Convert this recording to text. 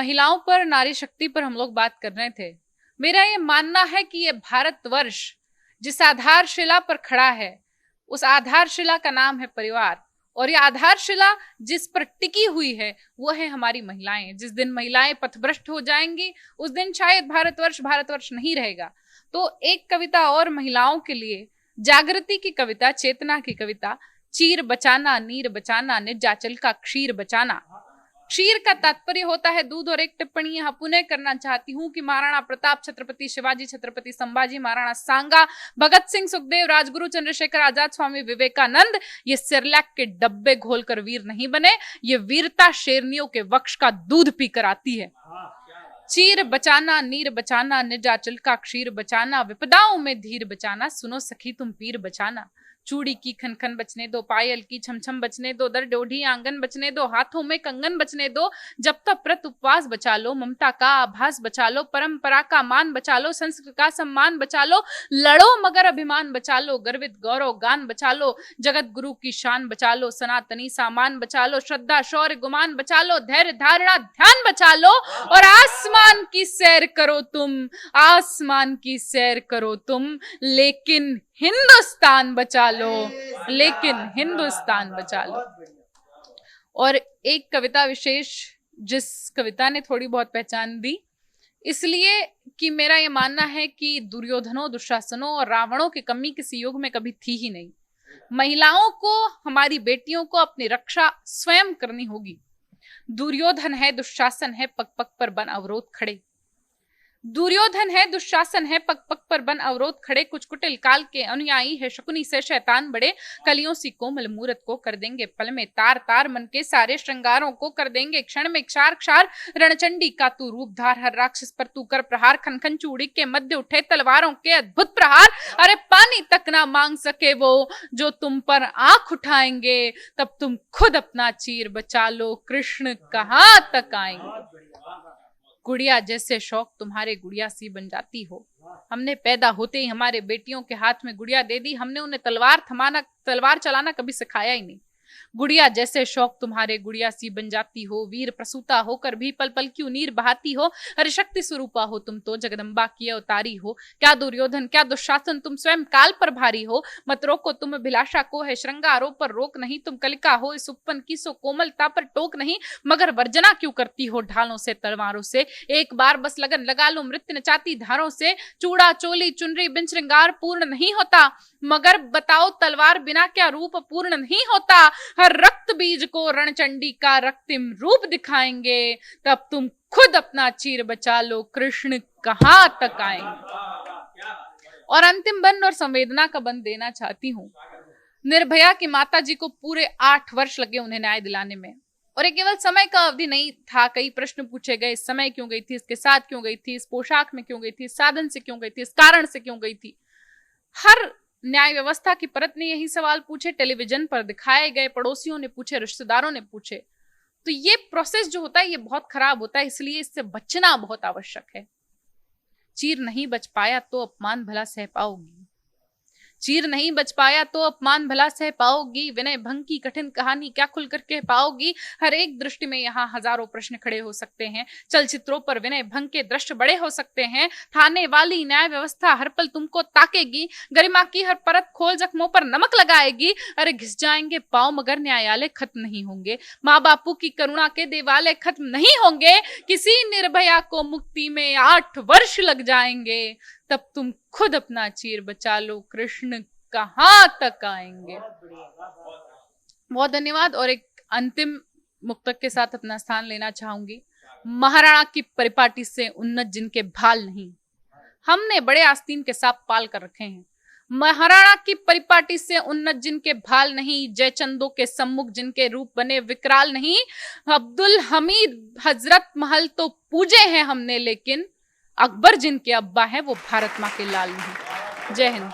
महिलाओं पर, नारी शक्ति पर हम लोग बात कर रहे थे। मेरा ये मानना है कि ये भारतवर्ष जिस आधारशिला पर खड़ा है, उस आधारशिला का नाम है परिवार, और ये आधारशिला जिस पर टिकी हुई है वो है हमारी महिलाएं। जिस दिन महिलाएं पथभ्रष्ट हो जाएंगी उस दिन शायद भारतवर्ष नहीं रहेगा। तो एक कविता और महिलाओं के लिए, जागृति की कविता, चेतना की कविता, चीर बचाना नीर बचाना निर्जाचल का क्षीर बचाना। क्षीर का तात्पर्य होता है दूध, और एक टिप्पणी यहाँ पुनः करना चाहती हूँ कि महाराणा प्रताप, छत्रपति शिवाजी, छत्रपति संभाजी, महाराणा सांगा, भगत सिंह, सुखदेव, राजगुरु, चंद्रशेखर आजाद, स्वामी विवेकानंद ये सेरेलैक के डब्बे घोलकर वीर नहीं बने। ये वीरता शेरनियों के वक्ष का दूध पीकर आती है। चीर बचाना नीर बचाना निर्जाचल का क्षीर बचाना, विपदाओं में धीर बचाना, सुनो सखी तुम पीर बचाना। चूड़ी की खनखन बचने दो, पायल की छमछम बचने दो, दर डोढ़ी आंगन बचने दो, हाथों में कंगन बचने दो, जब तक व्रत उपवास बचा लो, ममता का आभास बचा लो, परंपरा का मान बचा लो, संस्कृत का सम्मान बचा लो, लड़ो मगर अभिमान बचा लो, गर्वित गौरव गान बचा लो, जगत गुरु की शान बचा लो, सनातनी सामान बचा लो, श्रद्धा शौर्य गुमान बचा लो, धैर्य धारणा ध्यान बचा लो, और आसमान की सैर करो तुम, आसमान की सैर करो तुम, लेकिन हिंदुस्तान बचा लो, लेकिन हिंदुस्तान बचा लो। और एक कविता विशेष जिस कविता ने थोड़ी बहुत पहचान दी, इसलिए कि मेरा ये मानना है कि दुर्योधनों, दुशासनों और रावणों की कमी किसी युग में कभी थी ही नहीं। महिलाओं को, हमारी बेटियों को अपनी रक्षा स्वयं करनी होगी। दुर्योधन है, दुशासन है, पग पग पर बन अवरोध खड़े। दुर्योधन है, दुशासन है, पग पग पर बन अवरोध खड़े, कुछ कुटिल काल के अनुयायी है, शकुनी से शैतान बड़े, कलियों सी कोमल मूरत को कर देंगे पल में तार तार, मन के सारे श्रृंगारों को कर देंगे क्षण में क्षार क्षार, रणचंडी का तू रूप धार, हर राक्षस पर तू कर प्रहार, खन खन चूड़ी के मध्य उठे तलवारों के अद्भुत प्रहार, अरे पानी तक ना मांग सके वो जो तुम पर आंख उठाएंगे, तब तुम खुद अपना चीर बचा लो, कृष्ण कहां तक आएंगे। गुड़िया जैसे शौक तुम्हारे गुड़िया सी बन जाती हो। हमने पैदा होते ही हमारे बेटियों के हाथ में गुड़िया दे दी, हमने उन्हें तलवार चलाना कभी सिखाया ही नहीं। गुड़िया जैसे शौक तुम्हारे गुड़िया सी बन जाती हो, वीर प्रसूता होकर भी पल पल क्यों नीर बहाती हो, हर शक्ति स्वरूपा हो तुम तो, जगदम्बा की अवतारी हो। क्या दुर्योधन, क्या दुशासन, तुम स्वयं काल पर भारी हो, मत रोको तुम अभिलाषा को, है श्रृंगारों पर रोक नहीं, तुम कलिका हो इस उपवन की, सो कोमलता पर टोक नहीं, मगर वर्जना क्यों करती हो ढालों से तलवारों से। एक बार बस लगन लगा लो मृत्यु नचाती धारों से, चूड़ा चोली चुनरी बिन श्रृंगार पूर्ण नहीं होता, मगर बताओ तलवार बिना क्या रूप पूर्ण नहीं होता। हर रक्त बीज को रणचंडी का रक्तिम रूप दिखाएंगे, तब तुम खुद अपना चीर बचा लो, कृष्ण कहां तक आएंगे। और अंतिम बंद और संवेदना का बंद देना चाहती हूँ। निर्भया की माता जी को पूरे 8 वर्ष लगे उन्हें न्याय दिलाने में, और ये केवल समय का अवधि नहीं था। कई प्रश्न पूछे गए, इस समय क्यों गई थी, इसके साथ क्यों गई थी, इस पोशाक में क्यों गई थी, इस साधन से क्यों गई थी, इस कारण से क्यों गई थी। हर न्याय व्यवस्था की परत ने यही सवाल पूछे, टेलीविजन पर दिखाए गए, पड़ोसियों ने पूछे, रिश्तेदारों ने पूछे। तो ये प्रोसेस जो होता है ये बहुत खराब होता है, इसलिए इससे बचना बहुत आवश्यक है। चीर नहीं बच पाया तो अपमान भला सह पाओगी, चीर नहीं बच पाया तो अपमान भला सह पाओगी, विनय भंग की कठिन कहानी क्या खुलकर कह पाओगी। हर एक दृष्टि में यहाँ हजारों प्रश्न खड़े हो सकते हैं, चलचित्रों पर विनय भंग के दृश्य बड़े हो सकते हैं, थाने वाली न्याय व्यवस्था हर पल तुमको ताकेगी, गरिमा की हर परत खोल जख्मों पर नमक लगाएगी। अरे घिस जाएंगे पांव मगर न्यायालय खत्म नहीं होंगे, माँ बापू की करुणा के देवालय खत्म नहीं होंगे, किसी निर्भया को मुक्ति में 8 वर्ष लग जाएंगे, तब तुम खुद अपना चीर बचा लो, कृष्ण कहां तक आएंगे। बहुत धन्यवाद। और एक अंतिम मुक्तक के साथ अपना स्थान लेना चाहूंगी। महाराणा की परिपाटी से उन्नत जिनके भाल नहीं, हमने बड़े आस्तीन के सांप पाल कर रखे हैं। महाराणा की परिपाटी से उन्नत जिनके भाल नहीं, जयचंदों के सम्मुख जिनके रूप बने विकराल नहीं, अब्दुल हमीद हजरत महल तो पूजे हैं हमने, लेकिन अकबर जिनके अब्बा हैं वो भारत माँ के लाल नहीं। जय हिंद।